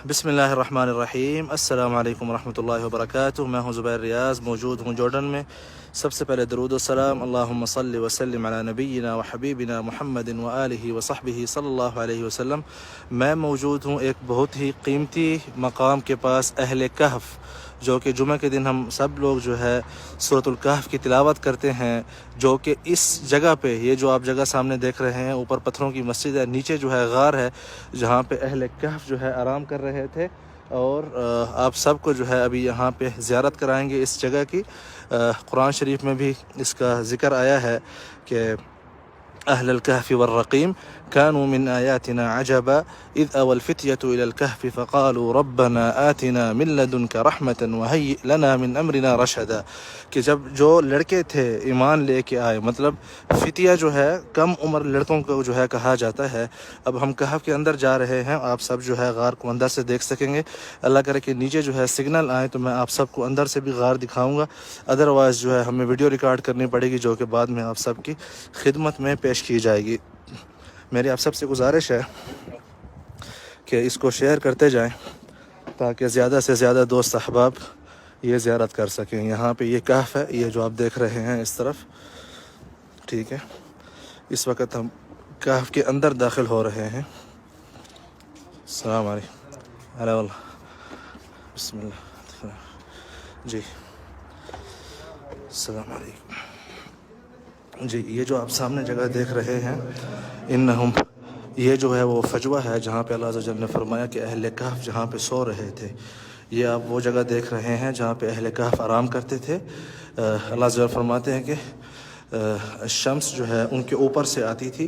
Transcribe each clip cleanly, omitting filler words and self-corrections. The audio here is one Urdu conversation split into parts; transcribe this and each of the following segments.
بسم اللہ الرحمن الرحیم۔ السلام علیکم ورحمۃ اللہ وبرکاتہ۔ میں ہوں زبیر ریاض، موجود ہوں جارڈن میں۔ سب سے پہلے درود و سلام، اللہم صلی وسلم علی نبینا و حبیبنا محمد و آلہ و صحبہ صلی اللہ علیہ وسلم۔ میں موجود ہوں ایک بہت ہی قیمتی مقام کے پاس، اہل کہف، جو کہ جمعہ کے دن ہم سب لوگ جو ہے سورۃ الکہف کی تلاوت کرتے ہیں، جو کہ اس جگہ پہ، یہ جو آپ جگہ سامنے دیکھ رہے ہیں، اوپر پتھروں کی مسجد ہے، نیچے جو ہے غار ہے جہاں پہ اہل کہف جو ہے آرام کر رہے تھے۔ اور آپ سب کو جو ہے ابھی یہاں پہ زیارت کرائیں گے اس جگہ کی۔ قرآن شریف میں بھی اس کا ذکر آیا ہے کہ اہل الکہف والرقیم كانوا من آیاتنا عجبا اذ اوى الفتية الى الكهف فقالوا ربنا آتنا من لدنك رحمة وهيئ لنا من امرنا رشدا، کہ جب جو لڑکے تھے ایمان لے کے آئے، مطلب فتیہ جو ہے کم عمر لڑکوں کو جو ہے کہا جاتا ہے۔ اب ہم کہف کے اندر جا رہے ہیں، آپ سب جو ہے غار کو اندر سے دیکھ سکیں گے۔ اللہ کرے کہ نیچے جو ہے سگنل آئے تو میں آپ سب کو اندر سے بھی غار دکھاؤں گا، ادروائز جو ہے ہمیں ویڈیو ریکارڈ کرنی پڑے گی، جو کہ بعد میں آپ سب کی خدمت میں پیش کی جائے گی۔ میری آپ سب سے گزارش ہے کہ اس کو شیئر کرتے جائیں تاکہ زیادہ سے زیادہ دوست احباب یہ زیارت کر سکیں۔ یہاں پہ یہ کہف ہے، یہ جو آپ دیکھ رہے ہیں اس طرف، ٹھیک ہے۔ اس وقت ہم کہف کے اندر داخل ہو رہے ہیں۔ السلام علیکم۔ ارے واللہ، بسم اللہ جی، السلام علیکم جی۔ یہ جو آپ سامنے جگہ دیکھ رہے ہیں، انہم، یہ جو ہے وہ فجوہ ہے جہاں پہ اللہ عز و جل نے فرمایا کہ اہل کہف جہاں پہ سو رہے تھے۔ یہ آپ وہ جگہ دیکھ رہے ہیں جہاں پہ اہل کہف آرام کرتے تھے۔ اللہ عز و جل فرماتے ہیں کہ شمس جو ہے ان کے اوپر سے آتی تھی،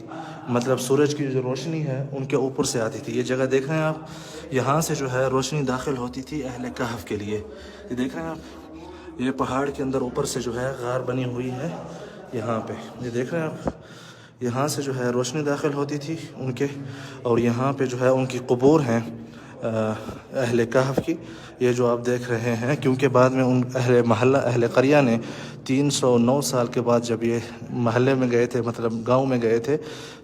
مطلب سورج کی جو روشنی ہے ان کے اوپر سے آتی تھی۔ یہ جگہ دیکھ رہے ہیں آپ، یہاں سے جو ہے روشنی داخل ہوتی تھی اہل کہف کے لیے۔ یہ دیکھ رہے ہیں آپ، یہ پہاڑ کے اندر اوپر سے جو ہے غار بنی ہوئی ہے یہاں پہ، یہ دیکھ رہے ہیں آپ، یہاں سے جو ہے روشنی داخل ہوتی تھی ان کے، اور یہاں پہ جو ہے ان کی قبور ہیں اہل کہف کی، یہ جو آپ دیکھ رہے ہیں۔ کیونکہ بعد میں ان اہل محلہ، اہل قریہ نے 309 سال کے بعد جب یہ محلے میں گئے تھے، مطلب گاؤں میں گئے تھے،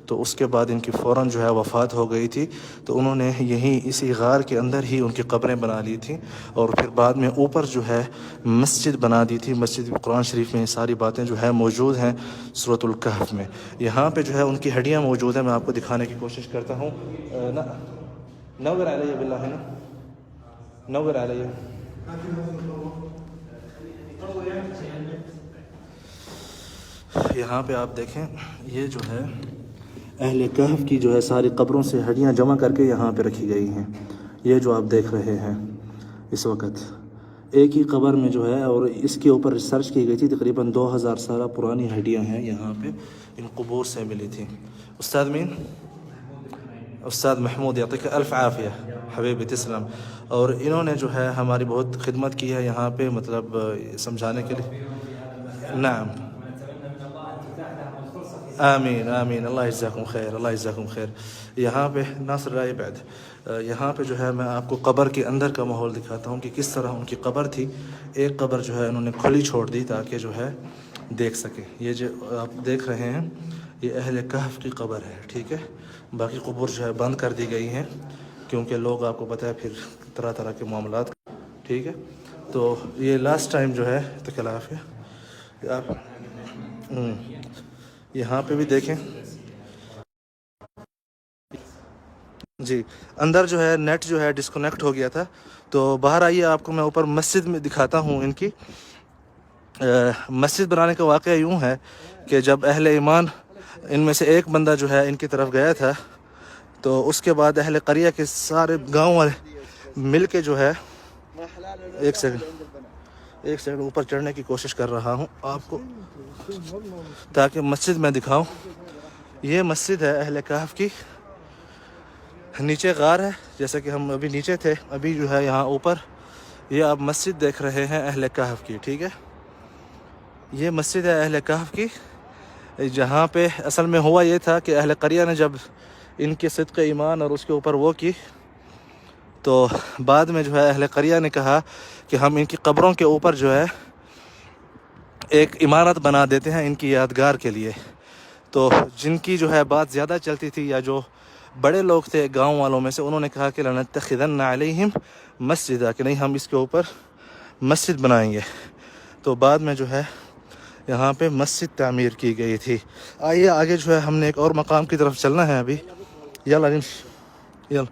تو اس کے بعد ان کی فوراً جو ہے وفات ہو گئی تھی، تو انہوں نے یہیں اسی غار کے اندر ہی ان کی قبریں بنا لی تھیں، اور پھر بعد میں اوپر جو ہے مسجد بنا دی تھی۔ مسجد قرآن شریف میں یہ ساری باتیں جو ہے موجود ہیں سورۃ الکہف میں۔ یہاں پہ جو ہے ان کی ہڈیاں موجود ہیں، میں آپ کو دکھانے کی کوشش کرتا ہوں۔ نور علیہ باللہ، ہے نا، نور علیہ۔ یہاں پہ آپ دیکھیں، یہ جو ہے اہل کہف کی جو ہے ساری قبروں سے ہڈیاں جمع کر کے یہاں پہ رکھی گئی ہیں۔ یہ جو آپ دیکھ رہے ہیں اس وقت ایک ہی قبر میں جو ہے، اور اس کے اوپر ریسرچ کی گئی تھی، تقریباً 2000 سالہ پرانی ہڈیاں ہیں یہاں پہ، ان قبور سے ملی تھیں۔ استاد مین، استاد محمود، یعطیک الف عافیہ حبیبی، تسلم۔ اور انہوں نے جو ہے ہماری بہت خدمت کی ہے یہاں پہ، مطلب سمجھانے کے لیے۔ نعم، آمین آمین، اللہ جزاکم خیر، اللہ جزاکم خیر۔ یہاں پہ ناصر رائے بعد، یہاں پہ جو ہے میں آپ کو قبر کے اندر کا ماحول دکھاتا ہوں کہ کس طرح ان کی قبر تھی۔ ایک قبر جو ہے انہوں نے کھلی چھوڑ دی تاکہ جو ہے دیکھ سکیں۔ یہ جو آپ دیکھ رہے ہیں یہ اہل کہف کی قبر ہے، ٹھیک ہے۔ باقی قبور جو ہے بند کر دی گئی ہیں، کیونکہ لوگ، آپ کو پتہ ہے پھر طرح طرح کے معاملات، ٹھیک ہے۔ تو یہ لاسٹ ٹائم جو ہے تکلاف ہے، آپ یہاں پہ بھی دیکھیں جی۔ اندر جو ہے نیٹ جو ہے ڈسکنیکٹ ہو گیا تھا، تو باہر آئیے، آپ کو میں اوپر مسجد میں دکھاتا ہوں ان کی۔ مسجد بنانے کا واقعہ یوں ہے کہ جب اہل ایمان، ان میں سے ایک بندہ جو ہے ان کی طرف گیا تھا، تو اس کے بعد اہل قریہ کے سارے گاؤں والے مل کے جو ہے، ایک سیکنڈ اوپر چڑھنے کی کوشش کر رہا ہوں آپ کو تاکہ مسجد میں دکھاؤں۔ یہ مسجد ہے اہل کہف کی، نیچے غار ہے، جیسا کہ ہم ابھی نیچے تھے، ابھی جو ہے یہاں اوپر یہ آپ مسجد دیکھ رہے ہیں اہل کہف کی، ٹھیک ہے۔ یہ مسجد ہے اہل کہف کی، جہاں پہ اصل میں ہوا یہ تھا کہ اہل قریہ نے جب ان کے صدق ایمان اور اس کے اوپر وہ کی، تو بعد میں جو ہے اہل قریہ نے کہا کہ ہم ان کی قبروں کے اوپر جو ہے ایک عمارت بنا دیتے ہیں ان کی یادگار کے لیے۔ تو جن کی جو ہے بات زیادہ چلتی تھی، یا جو بڑے لوگ تھے گاؤں والوں میں سے، انہوں نے کہا کہ لنتخذن علیہم مسجدہ، کہ نہیں ہم اس کے اوپر مسجد بنائیں گے. تو بعد میں جو ہے یہاں پہ مسجد تعمیر کی گئی تھی. آئیے آگے جو ہے ہم نے ایک اور مقام کی طرف چلنا ہے ابھی. یلا نمشي يلا.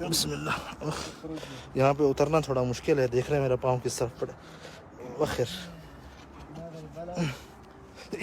بسم اللہ. یہاں پہ اترنا تھوڑا مشکل ہے، دیکھ رہے ہیں میرا پاؤں کس طرف پڑے. وخر